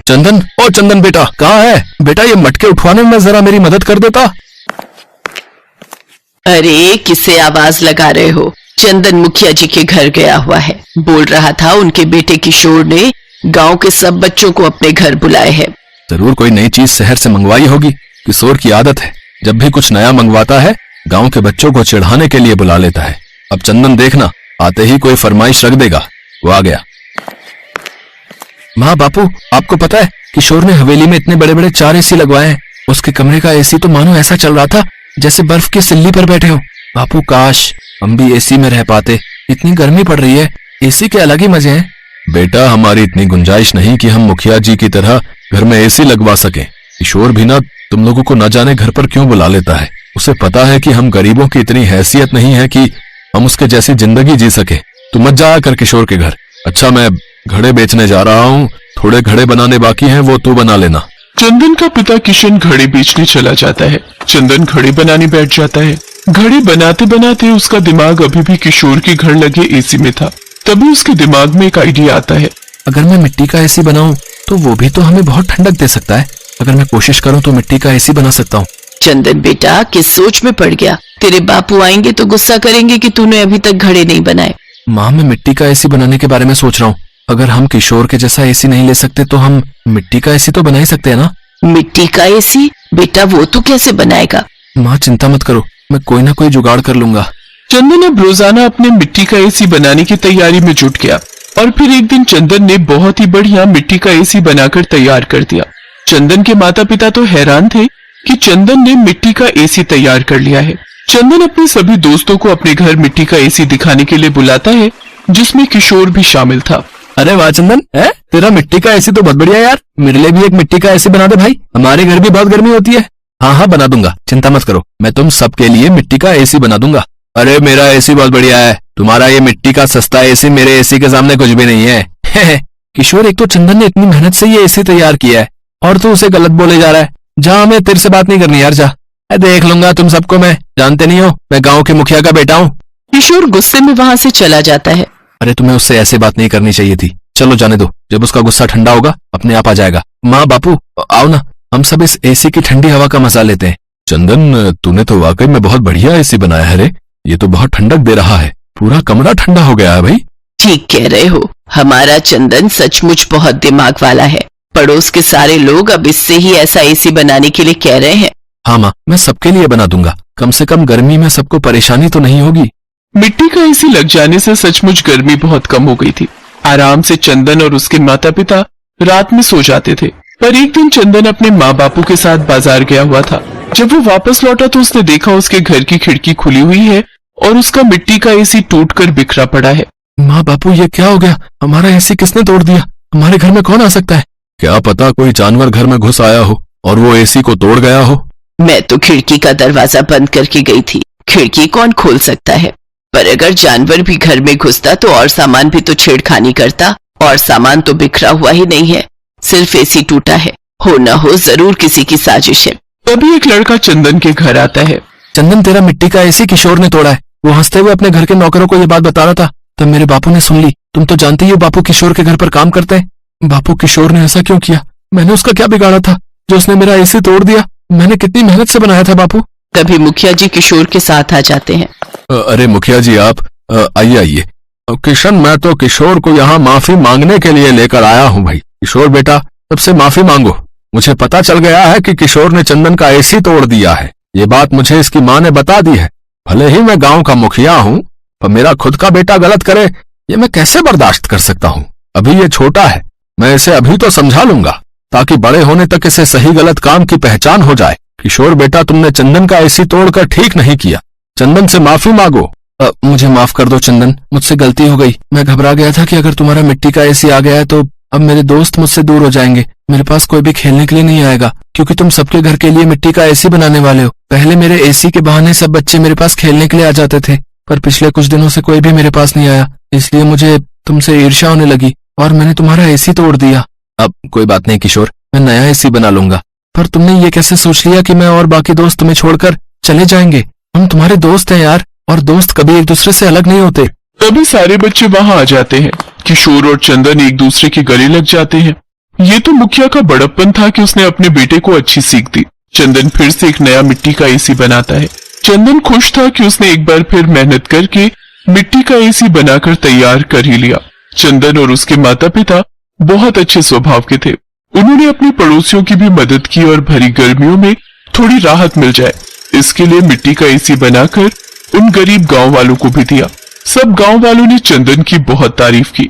चंदन, ओ चंदन बेटा, कहाँ है बेटा? ये मटके उठवाने में जरा मेरी मदद कर देता। अरे किसे आवाज लगा रहे हो? चंदन मुखिया जी के घर गया हुआ है। बोल रहा था उनके बेटे किशोर ने गांव के सब बच्चों को अपने घर बुलाए हैं। जरूर कोई नई चीज शहर से मंगवाई होगी। किशोर की आदत है, जब भी कुछ नया मंगवाता है गांव के बच्चों को चिढ़ाने के लिए बुला लेता है। अब चंदन देखना, आते ही कोई फरमाइश रख देगा। वो आ गया। माँ बापू, आपको पता है किशोर ने हवेली में इतने बड़े बड़े 4 एसी लगवाए हैं। उसके कमरे का एसी तो मानो ऐसा चल रहा था जैसे बर्फ की सिल्ली पर बैठे हो। बापू काश हम भी एसी में रह पाते, इतनी गर्मी पड़ रही है, एसी के अलग ही मजे हैं। बेटा हमारी इतनी गुंजाइश नहीं कि हम मुखिया जी की तरह घर में एसी लगवा सके। किशोर भी ना तुम लोगों को न जाने घर पर क्यों बुला लेता है। उसे पता है कि हम गरीबों की इतनी हैसियत नहीं है कि हम उसके जैसी जिंदगी जी सके। तू मत जाया कर किशोर के घर। अच्छा मैं घड़े बेचने जा रहा हूँ, थोड़े घड़े बनाने बाकी हैं, वो तू बना लेना। चंदन का पिता किशन घड़े बेचने चला जाता है। चंदन घड़े बनाने बैठ जाता है। घड़े बनाते बनाते उसका दिमाग अभी भी किशोर के घर लगे एसी में था। तभी उसके दिमाग में एक आइडिया आता है। अगर मैं मिट्टी का एसी बनाऊं तो वो भी तो हमें बहुत ठंडक दे सकता है। अगर मैं कोशिश करूं तो मिट्टी का एसी बना सकता हूँ। चंदन बेटा किस सोच में पड़ गया? तेरे बापू आएंगे तो गुस्सा करेंगे कि तूने अभी तक घड़े नहीं बनाए। माँ मैं मिट्टी का एसी बनाने के बारे में सोच रहा हूँ। अगर हम किशोर के जैसा एसी नहीं ले सकते तो हम मिट्टी का एसी तो बना ही सकते हैं ना। मिट्टी का एसी? बेटा वो तू कैसे बनाएगा? माँ चिंता मत करो, मैं कोई ना कोई जुगाड़ कर लूंगा। चंदन अब रोजाना अपने मिट्टी का एसी बनाने की तैयारी में जुट गया और फिर एक दिन चंदन ने बहुत ही बढ़िया मिट्टी का एसी बनाकर तैयार कर दिया। चंदन के माता पिता तो हैरान थे कि चंदन ने मिट्टी का एसी तैयार कर लिया है। चंदन अपने सभी दोस्तों को अपने घर मिट्टी का एसी दिखाने के लिए बुलाता है, जिसमें किशोर भी शामिल था। अरे वाह चंदन, है तेरा मिट्टी का एसी तो बहुत बढ़िया यार। मेरे लिए भी एक मिट्टी का एसी बना दे भाई, हमारे घर भी बहुत गर्मी होती है। हाँ हाँ बना दूंगा, चिंता मत करो, मैं तुम सबके लिए मिट्टी का एसी बना दूंगा। अरे मेरा एसी बहुत बढ़िया है, तुम्हारा ये मिट्टी का सस्ता एसी मेरे एसी के सामने कुछ भी नहीं है। किशोर एक तो चंदन ने इतनी मेहनत से ये एसी तैयार किया है और तू उसे गलत बोले जा रहा है। जा, हमें तेरे से बात नहीं करनी यार, जा। देख लूंगा तुम सबको, मैं जानते नहीं हो मैं गाँव के मुखिया का बेटा हूँ। किशोर गुस्से में वहाँ से चला जाता है। अरे तुम्हें उससे ऐसे बात नहीं करनी चाहिए थी। चलो जाने दो, जब उसका गुस्सा ठंडा होगा अपने आप आ जाएगा। माँ बापू आओ ना, हम सब इस एसी की ठंडी हवा का मजा लेते हैं। चंदन तूने तो वाकई में बहुत बढ़िया एसी बनाया है रे, ये तो बहुत ठंडक दे रहा है, पूरा कमरा ठंडा हो गया है भाई। ठीक कह रहे हो, हमारा चंदन सचमुच बहुत दिमाग वाला है। पड़ोस के सारे लोग अब इससे ही ऐसा एसी बनाने के लिए कह रहे हैं। हाँ माँ, मैं सबके लिए बना दूंगा, कम से कम गर्मी में सबको परेशानी तो नहीं होगी। मिट्टी का एसी लग जाने से सचमुच गर्मी बहुत कम हो गई थी। आराम से चंदन और उसके माता पिता रात में सो जाते थे। पर एक दिन चंदन अपने माँ बापू के साथ बाजार गया हुआ था। जब वो वापस लौटा तो उसने देखा उसके घर की खिड़की खुली हुई है और उसका मिट्टी का एसी टूटकर बिखरा पड़ा है। माँ बापू ये क्या हो गया? हमारा एसी किसने तोड़ दिया? हमारे घर में कौन आ सकता है? क्या पता कोई जानवर घर में घुस आया हो और वो एसी को तोड़ गया हो। मैं तो खिड़की का दरवाजा बंद करके गई थी, खिड़की कौन खोल सकता है? पर अगर जानवर भी घर में घुसता तो और सामान भी तो छेड़खानी करता, और सामान तो बिखरा हुआ ही नहीं है, सिर्फ एसी टूटा है। हो न हो जरूर किसी की साजिश है। तभी एक लड़का चंदन के घर आता है। चंदन तेरा मिट्टी का एसी किशोर ने तोड़ा है। वो हंसते हुए अपने घर के नौकरों को ये बात बता रहा था, तब मेरे बापू ने सुन ली। तुम तो जानते ही हो बापू किशोर के घर पर काम करते हैं। बापू किशोर ने ऐसा क्यों किया? मैंने उसका क्या बिगाड़ा था जो उसने मेरा एसी तोड़ दिया? मैंने कितनी मेहनत से बनाया था बापू। तभी मुखिया जी किशोर के साथ आ जाते हैं। अरे मुखिया जी आप आइए आइए। किशन मैं तो किशोर को यहाँ माफी मांगने के लिए लेकर आया हूँ भाई। किशोर बेटा सबसे माफी मांगो। मुझे पता चल गया है कि किशोर ने चंदन का एसी तोड़ दिया है। ये बात मुझे इसकी माँ ने बता दी है। भले ही मैं गांव का मुखिया हूँ, पर मेरा खुद का बेटा गलत करे ये मैं कैसे बर्दाश्त कर सकता हूँ। अभी ये छोटा है, मैं इसे अभी तो समझा लूंगा ताकि बड़े होने तक इसे सही गलत काम की पहचान हो जाए। किशोर बेटा तुमने चंदन का एसी तोड़कर ठीक नहीं किया, चंदन से माफी मांगो। मुझे माफ कर दो चंदन, मुझसे गलती हो गई। मैं घबरा गया था कि अगर तुम्हारा मिट्टी का एसी आ गया है तो अब मेरे दोस्त मुझसे दूर हो जाएंगे। मेरे पास कोई भी खेलने के लिए नहीं आएगा क्योंकि तुम सबके घर के लिए मिट्टी का एसी बनाने वाले हो। पहले मेरे एसी के बहाने सब बच्चे मेरे पास खेलने के लिए आ जाते थे, पर पिछले कुछ दिनों से कोई भी मेरे पास नहीं आया, इसलिए मुझे तुमसे ईर्ष्या होने लगी और मैंने तुम्हारा एसी तोड़ दिया। अब कोई बात नहीं किशोर, मैं नया एसी बना लूंगा। पर तुमने ये कैसे सोच लिया कि मैं और बाकी दोस्त तुम्हें छोड़कर चले जाएंगे? हम तुम्हारे दोस्त हैं यार, और दोस्त कभी एक दूसरे से अलग नहीं होते। तभी सारे बच्चे वहां आ जाते हैं। किशोर और चंदन एक दूसरे के गले लग जाते हैं। ये तो मुखिया का बड़प्पन था कि उसने अपने बेटे को अच्छी सीख दी। चंदन फिर से एक नया मिट्टी का एसी बनाता है। चंदन खुश था कि उसने एक बार फिर मेहनत करके मिट्टी का एसी बनाकर तैयार कर ही लिया। चंदन और उसके माता पिता बहुत अच्छे स्वभाव के थे। उन्होंने अपने पड़ोसियों की भी मदद की और भरी गर्मियों में थोड़ी राहत मिल जाए इसके लिए मिट्टी का एसी बनाकर उन गरीब गांव वालों को भी दिया। सब गांव वालों ने चंदन की बहुत तारीफ की।